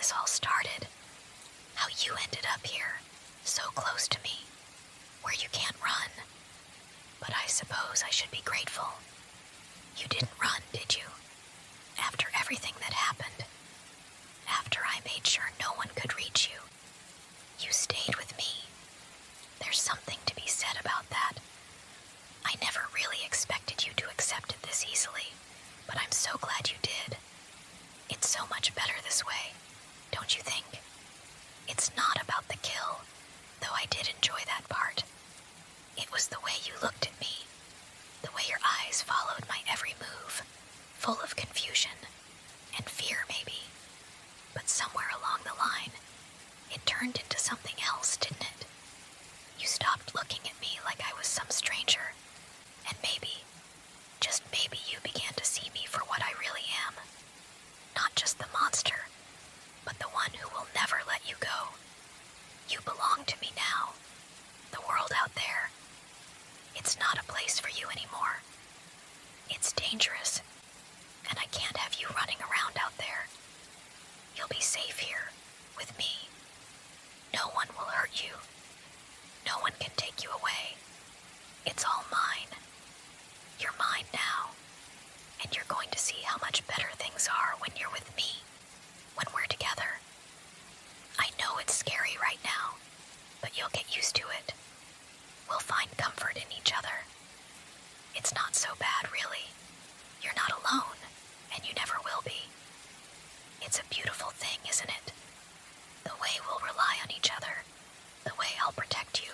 this all started. How you ended up here, so close to me, where you can't run. But I suppose I should be grateful. You didn't run, did you? After everything that happened, after I made sure no one could reach you, you stayed with me. There's something to be said about that. I never really expected you to accept it this easily, but I'm so glad you did. It's so much better this way, don't you think? It's not about the kill, though I did enjoy that part. It was the way you looked at me, the way your eyes followed my every move, full of confusion and fear maybe. But somewhere along the line, it turned into something else, didn't it? You stopped looking at me like I was some stranger, and maybe, just maybe you began to see me for what I really am. Not just the monster, but the one who will never let you go. You belong to me now. The world out there, it's not a place for you anymore. It's dangerous, and I can't have you running around out there. You'll be safe here, with me. No one will hurt you. No one can take you away. It's all mine. You're mine now, and you're going to see how much better things are when you're with me, when we're together. I know it's scary right now, but you'll get used to it. We'll find comfort in each other. It's not so bad, really. You're not alone, and you never will be. It's a beautiful thing, isn't it? The way we'll rely on each other, the way I'll protect you.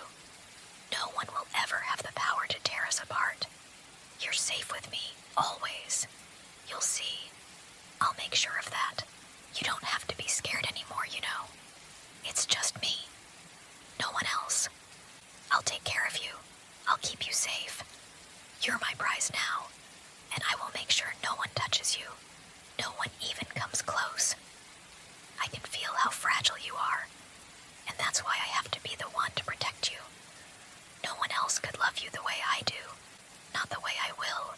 No one will ever have the power to tear us apart. You're safe with me, always. You'll see. I'll make sure of that. You don't have to be scared anymore, you know. It's just me. No one else. I'll take care of you. I'll keep you safe. You're my prize now, and I will make sure no one touches you. No one even comes close. I can feel how fragile you are, and that's why I have to be the one to protect you. No one else could love you the way I do, not the way I will.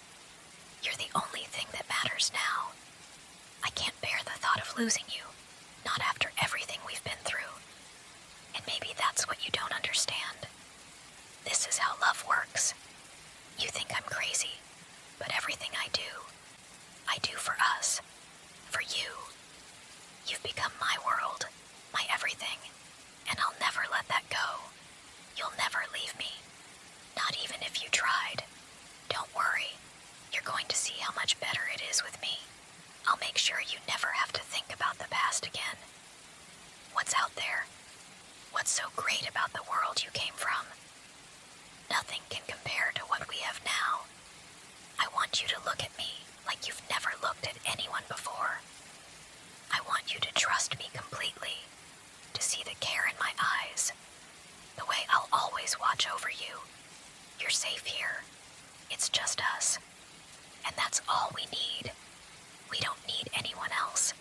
You're the only thing that matters now. I can't bear the thought of losing you, not after everything we've been through. And maybe that's what you don't understand. This is how love works. You think I'm crazy, but everything I do for us, for you. You've become my world, my everything, and I'll never let that go. You'll never leave me, not even if you tried. Don't worry, you're going to see how much better it is with me. I'll make sure you never have to think about the past again. What's out there? What's so great about the world you came from? Nothing can compare to what we have now. I want you to look at me like you've never looked at anyone before. I want you to trust me completely, to see the care in my eyes, the way I'll always watch over you. You're safe here. It's just us. And that's all we need. We don't need anyone else.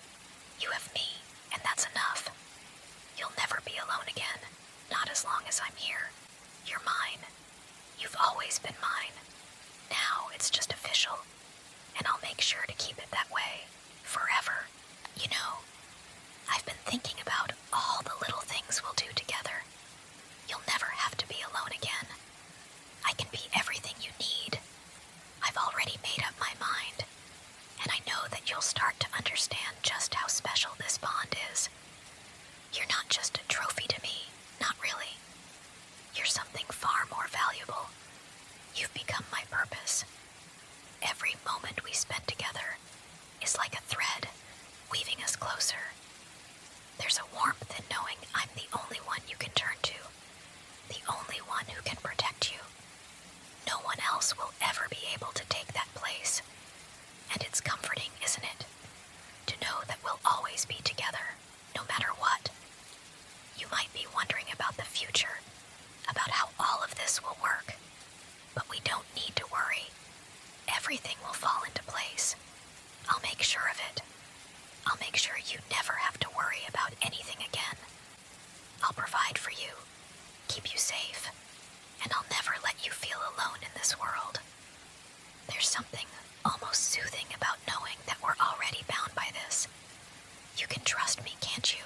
You have me, and that's enough. You'll never be alone again, not as long as I'm here. You're mine. You've always been mine. Now it's just official, and I'll make sure to keep it that way, forever. You know, I've been thinking about all the little things we'll do together. You'll never have to be alone again. I can be everything you need. I've already made up my mind, and I know that you'll start to understand just how special this bond is. You're not just a trophy to me, not really. You're something far more valuable. You've become my purpose. Every moment we spend together is like a thread, weaving us closer. There's a warmth in knowing I'm the only one you can turn to, the only one who can protect you. No one else will ever be able to take that place. And it's comforting, isn't it? To know that we'll always be together, no matter what. You might be wondering about the future, about how all of this will work. But we don't need to worry. Everything will fall into place. I'll make sure of it. I'll make sure you never have to worry about anything again. I'll provide for you, keep you safe, and I'll never let you feel alone in this world. There's something almost soothing about knowing that we're already bound by this. You can trust me, can't you?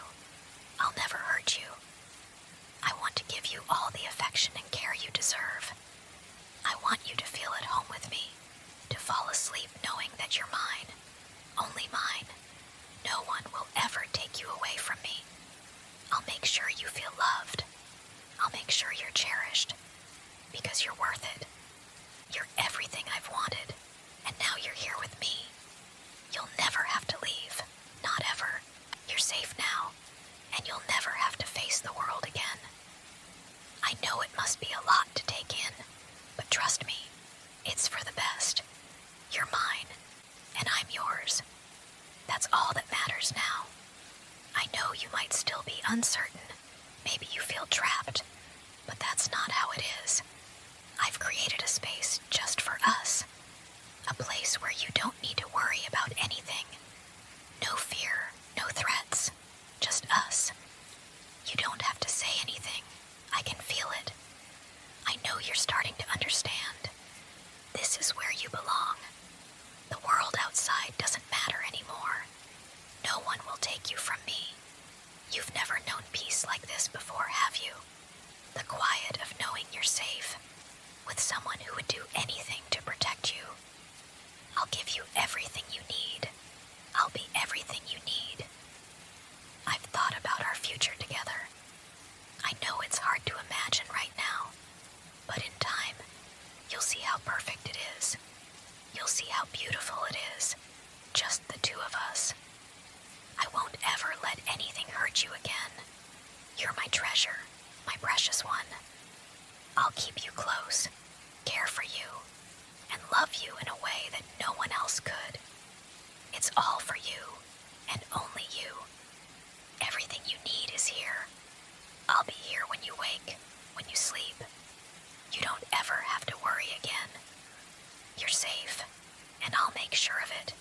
that you're mine, only mine. No one will ever take you away from me. I'll make sure you feel loved. I'll make sure you're cherished, because you're worth it. You're everything I've wanted, and now you're here with me. You'll never have to leave, not ever. You're safe now, and you'll never have to face the world again. I know it must be a lot to take in, but trust me, it's for the best. You're mine, and I'm yours. That's all that matters now. I know you might still be uncertain. Maybe you feel trapped, but that's not how it is. I've created a space just for us. A place where you don't need to worry about anything. No fear, no threats, just us. You don't have to say anything. I can feel it. I know you're starting to understand. This is where you belong. The world outside doesn't matter anymore. No one will take you from me. You've never known peace like this before, have you? The quiet of knowing you're safe, with someone who would do anything to protect you. I'll give you everything you need. I'll be everything you need. I've thought about our future together. I know it's hard to imagine right now, but in time, you'll see how perfect it is. You'll see how beautiful it is, just the two of us. I won't ever let anything hurt you again. You're my treasure, my precious one. I'll keep you close, care for you, and love you in a way that no one else could. It's all for you, and only you. Everything you need is here. I'll be here when you wake, when you sleep. You don't ever have to worry again. You're safe, and I'll make sure of it.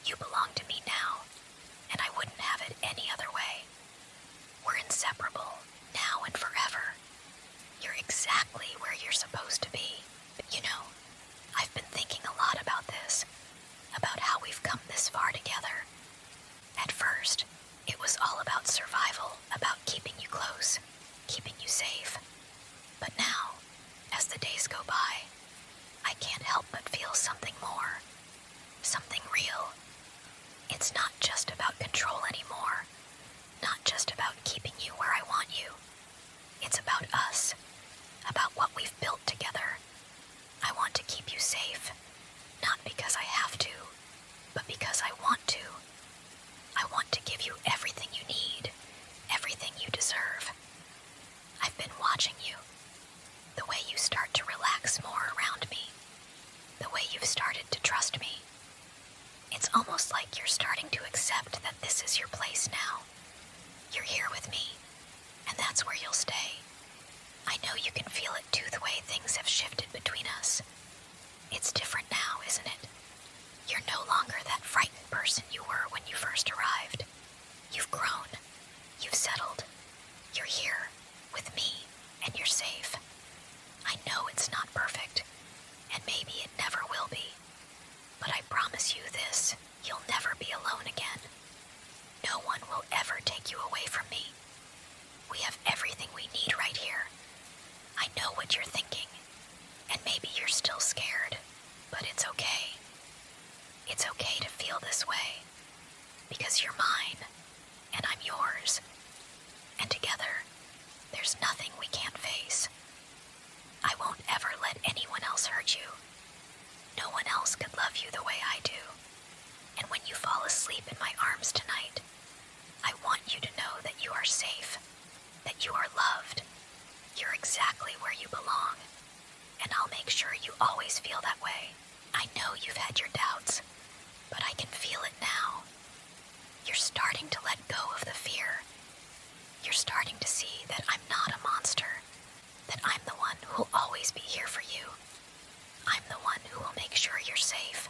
You belong to me now, and I wouldn't have it any other way. We're inseparable, now and forever. You're exactly where you're supposed to be. But you know, I've been thinking a lot about this, about how we've come this far together. At first, it was all about survival, about keeping you close, keeping you safe. But now, as the days go by, I can't help but feel something more, something real. It's not just about control anymore, not just about keeping you where I want you. It's about us, about what we've built together. I want to keep you safe, not because I have to, but because I want to. I want to give you everything you need, everything you deserve. I've been watching you, the way you start to relax more around me, the way you've started to trust me. It's almost like you're starting to accept that this is your place now. You're here with me, and that's where you'll stay. I know you can feel it too, the way things have shifted between us. It's different now, isn't it? You're no longer that frightened person you were when you first arrived. You've grown. You've settled. You're here, with me, and you're safe. I know it's not perfect, and maybe it never will be. But I promise you this, you'll never be alone again. No one will ever take you away from me. We have everything we need right here. I know what you're thinking, and maybe you're still scared, but it's okay. It's okay to feel this way, because you're mine, and I'm yours. And together, there's nothing we can't face. I won't ever let anyone else hurt you. No one else could love you the way I do. And when you fall asleep in my arms tonight, I want you to know that you are safe, that you are loved. You're exactly where you belong, and I'll make sure you always feel that way. I know you've had your doubts, but I can feel it now. You're starting to let go of the fear. You're starting to see that I'm not a monster, that I'm the one who'll always be here for you. I'm the one who will make sure you're safe,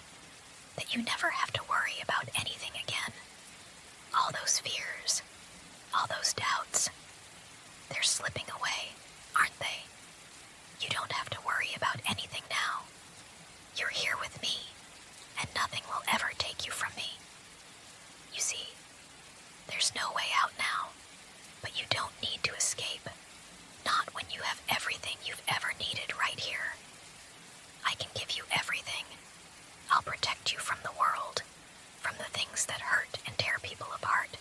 that you never have to worry about anything again. All those fears, all those doubts, they're slipping away, aren't they? You don't have to worry about anything now. You're here with me, and nothing will ever take you from me. You see, there's no way out now, but you don't need to escape. Not when you have everything you've ever needed right here. I can give you everything. I'll I'll protect you from the world, from the things that hurt and tear people apart.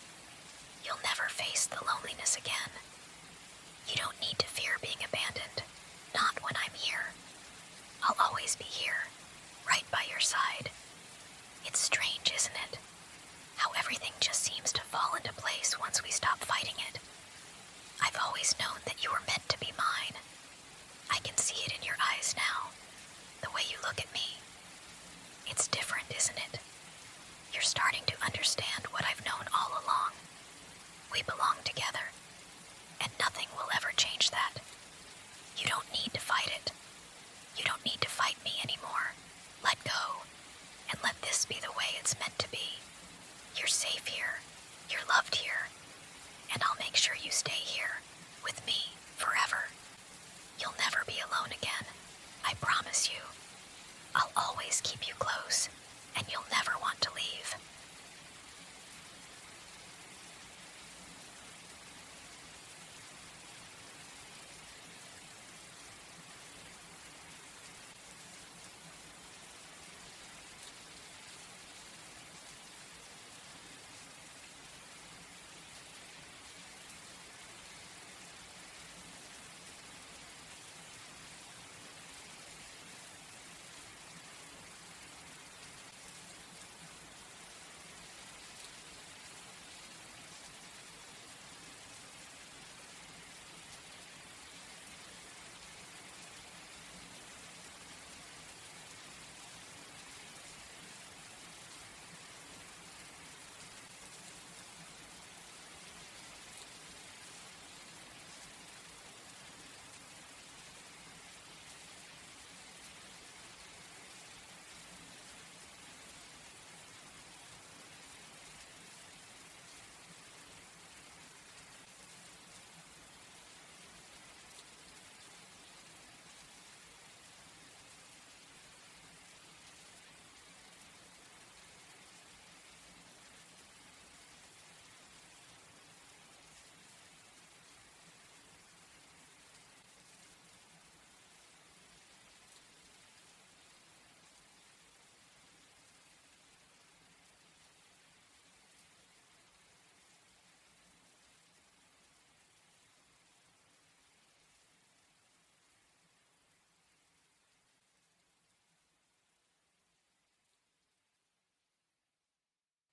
You'll never face the loneliness again. You don't need to fear being abandoned, not when I'm here. I'll always be here, right by your side. It's strange, isn't it? How everything just seems to fall into place once we stop fighting it. I've always known that you were meant to be mine. I can see it in your eyes now, the way you look at me. It's different, isn't it? You're starting to understand